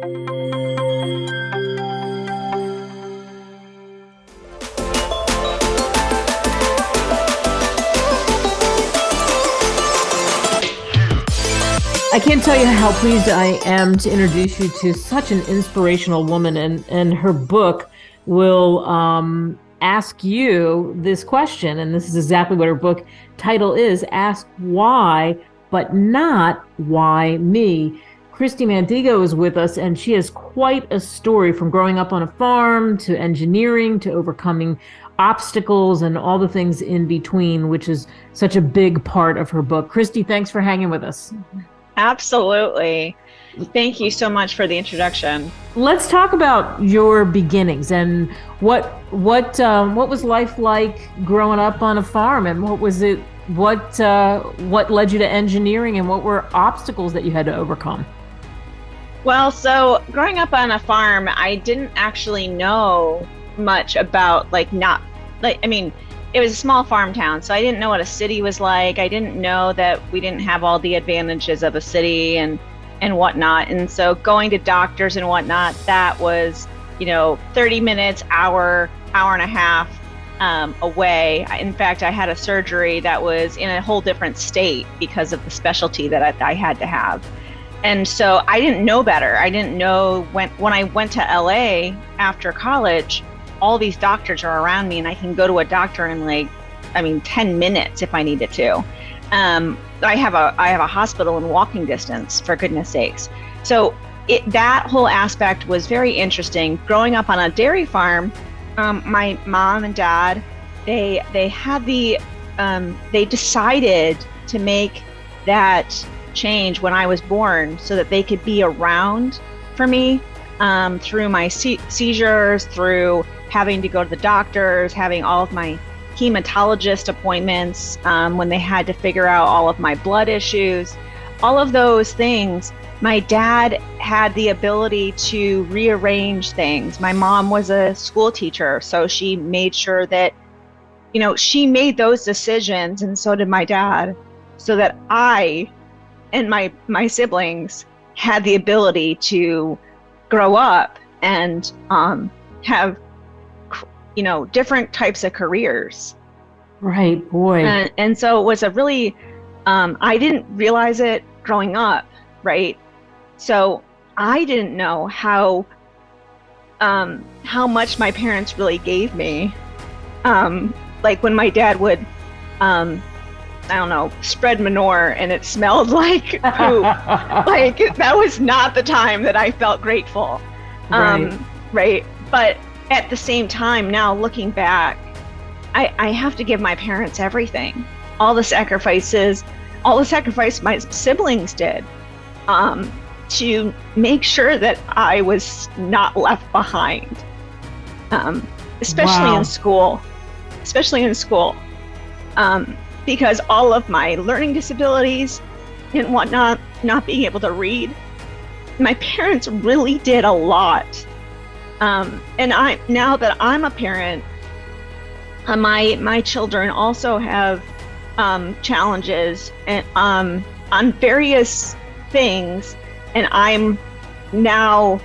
I can't tell you how pleased I am to introduce you to such an inspirational woman, and her book will ask you this question, and this is exactly what her book title is: Ask Why, but Not Why Me. Kristy Mandigo is with us, and she has quite a story from growing up on a farm to engineering to overcoming obstacles and all the things in between, which is such a big part of her book. Kristy, thanks for hanging with us. Absolutely. Thank you so much for the introduction. Let's talk about your beginnings and what was life like growing up on a farm, and what led you to engineering, and what were obstacles that you had to overcome? Well, so growing up on a farm, I didn't actually know much about it was a small farm town, so I didn't know what a city was like. I didn't know that we didn't have all the advantages of a city and whatnot. And so going to doctors and whatnot, that was, 30 minutes, hour and a half away. In fact, I had a surgery that was in a whole different state because of the specialty that I had to have. And so I didn't know better. I didn't know when I went to LA after college, all these doctors are around me and I can go to a doctor in 10 minutes if I needed to. I have a hospital in walking distance, for goodness sakes. So that whole aspect was very interesting. Growing up on a dairy farm, my mom and dad, they decided to make that change when I was born so that they could be around for me through my seizures, through having to go to the doctors, having all of my hematologist appointments, when they had to figure out all of my blood issues, all of those things. My dad had the ability to rearrange things. My mom was a school teacher, so she made sure that, she made those decisions, and so did my dad, so that I and my siblings had the ability to grow up and have different types of careers. Right, boy. And so it was a really, I didn't realize it growing up, right? So I didn't know how much my parents really gave me. Like when my dad would, spread manure and it smelled like poop. Like that was not the time that I felt grateful. Right. But at the same time, now looking back, I have to give my parents everything. All the sacrifice my siblings did to make sure that I was not left behind, especially in school, because all of my learning disabilities and whatnot, not being able to read, my parents really did a lot. And now that I'm a parent, my children also have challenges and on various things, and I'm now,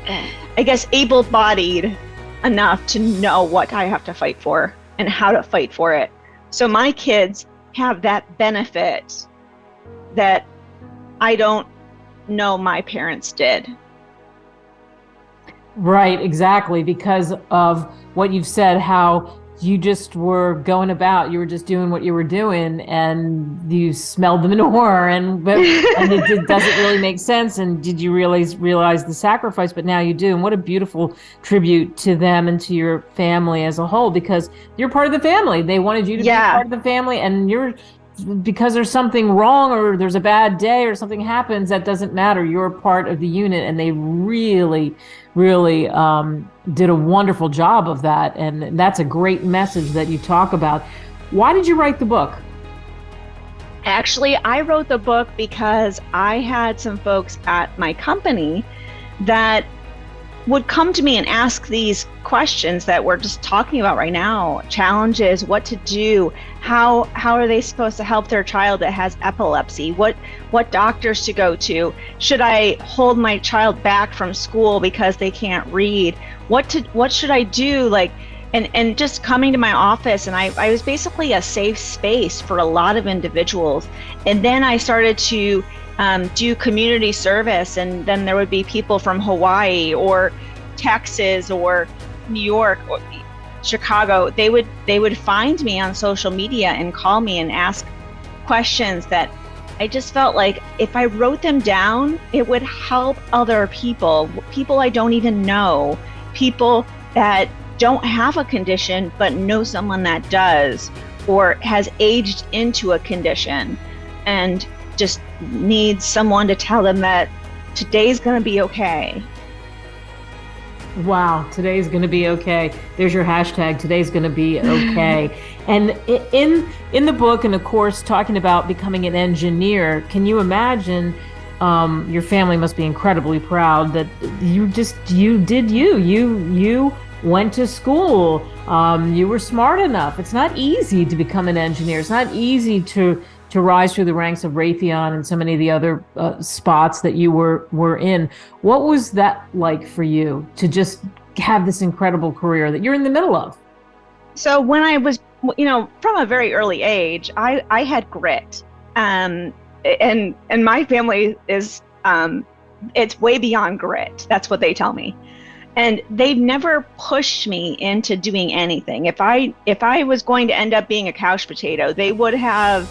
I guess, able-bodied enough to know what I have to fight for and how to fight for it. So my kids have that benefit that I don't know my parents did. Right, exactly, because of what you've said, how you just were going about, you were just doing what you were doing, and you smelled the manure, and it doesn't really make sense. And did you realize the sacrifice? But now you do. And what a beautiful tribute to them and to your family as a whole, because you're part of the family. They wanted you to be part of the family, and because there's something wrong or there's a bad day or something happens, that doesn't matter. You're part of the unit, and they really, really did a wonderful job of that. And that's a great message that you talk about. Why did you write the book? Actually, I wrote the book because I had some folks at my company that would come to me and ask these questions that we're just talking about right now, challenges, what to do, how are they supposed to help their child that has epilepsy, what doctors to go to, should I hold my child back from school because they can't read, what should I do, like, and just coming to my office, and I was basically a safe space for a lot of individuals. And then I started to do community service, and then there would be people from Hawaii or Texas or New York or Chicago. They would find me on social media and call me and ask questions that I just felt like if I wrote them down, it would help other people I don't even know, people that don't have a condition but know someone that does or has aged into a condition and just needs someone to tell them that today's going to be okay. Wow, today's going to be okay. There's your hashtag, today's going to be okay. And in the book, and of course, talking about becoming an engineer, can you imagine, your family must be incredibly proud that you went to school. You were smart enough. It's not easy to become an engineer. It's not easy to rise through the ranks of Raytheon and so many of the other spots that you were in. What was that like for you to just have this incredible career that you're in the middle of? So when I was, from a very early age, I had grit. And my family is, it's way beyond grit. That's what they tell me. And they've never pushed me into doing anything. If I was going to end up being a couch potato, they would have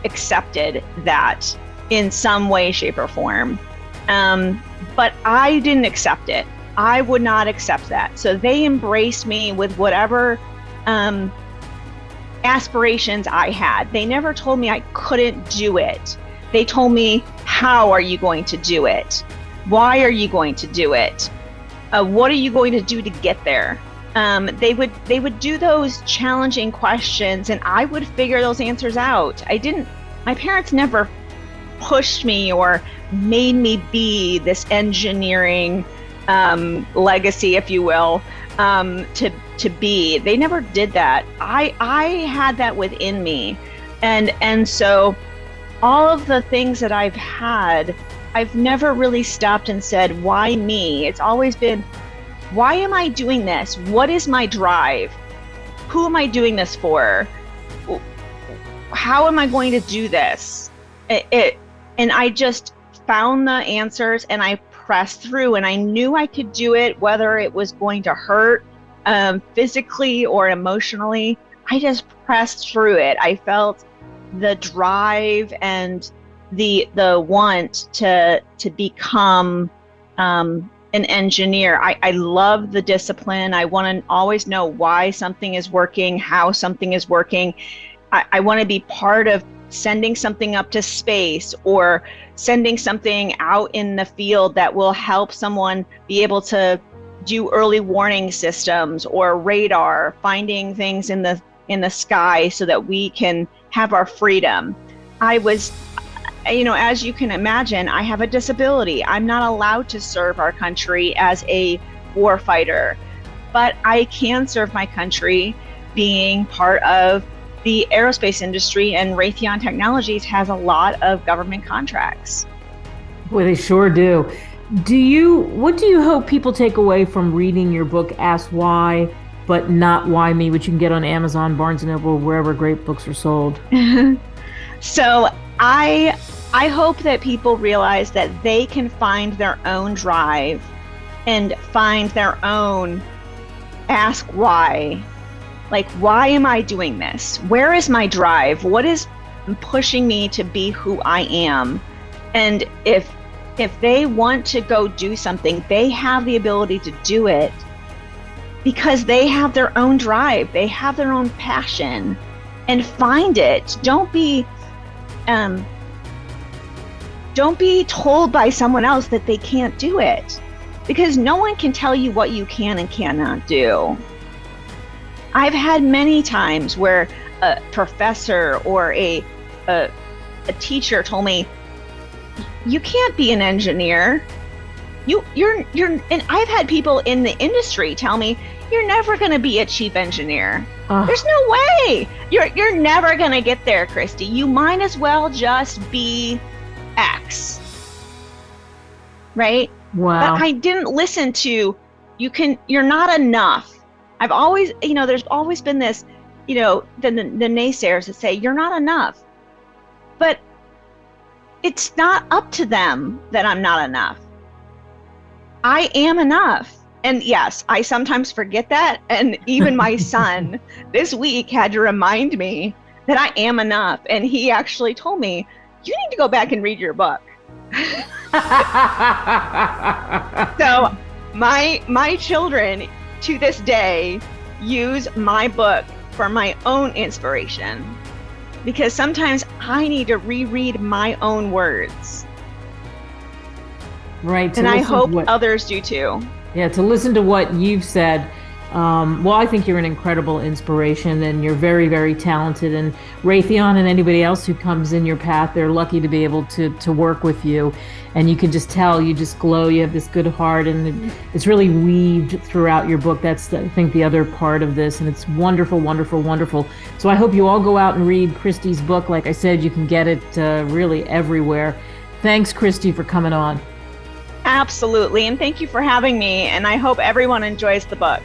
accepted that in some way, shape, or form. But I didn't accept it. I would not accept that. So they embraced me with whatever aspirations I had. They never told me I couldn't do it. They told me, how are you going to do it? Why are you going to do it? What are you going to do to get there? They would do those challenging questions, and I would figure those answers out. My parents never pushed me or made me be this engineering legacy, if you will, to be. They never did that. I had that within me, and so all of the things that I've had, I've never really stopped and said, why me? It's always been, why am I doing this? What is my drive? Who am I doing this for? How am I going to do this? And I just found the answers, and I pressed through, and I knew I could do it, whether it was going to hurt physically or emotionally. I just pressed through it. I felt the drive and the want to become an engineer. I love the discipline. I want to always know why something is working, how something is working. I want to be part of sending something up to space or sending something out in the field that will help someone be able to do early warning systems or radar, finding things in the sky so that we can have our freedom. I was, as you can imagine, I have a disability. I'm not allowed to serve our country as a war fighter, but I can serve my country being part of the aerospace industry, and Raytheon Technologies has a lot of government contracts. Boy, they sure do. What do you hope people take away from reading your book, Ask Why, but Not Why Me, which you can get on Amazon, Barnes & Noble, wherever great books are sold? So I hope that people realize that they can find their own drive and find their own ask why. Like, why am I doing this? Where is my drive? What is pushing me to be who I am? And if they want to go do something, they have the ability to do it because they have their own drive. They have their own passion, and find it. Don't be told by someone else that they can't do it, because no one can tell you what you can and cannot do. I've had many times where a professor or a teacher told me, you can't be an engineer. and I've had people in the industry tell me, you're never going to be a chief engineer. There's no way. You're never going to get there, Kristy. You might as well just be X. Right? Wow. But I didn't listen to, you're not enough. I've always, there's always been this, the naysayers that say you're not enough. But it's not up to them that I'm not enough. I am enough. And yes, I sometimes forget that. And even my son this week had to remind me that I am enough. And he actually told me, you need to go back and read your book. So my children to this day use my book for my own inspiration, because sometimes I need to reread my own words. Right. And I hope others do too. Yeah, to listen to what you've said. Well, I think you're an incredible inspiration, and you're very, very talented. And Raytheon and anybody else who comes in your path, they're lucky to be able to work with you. And you can just tell, you just glow, you have this good heart, and it's really weaved throughout your book. That's, I think, the other part of this. And it's wonderful, wonderful, wonderful. So I hope you all go out and read Kristy's book. Like I said, you can get it really everywhere. Thanks, Kristy, for coming on. Absolutely. And thank you for having me. And I hope everyone enjoys the book.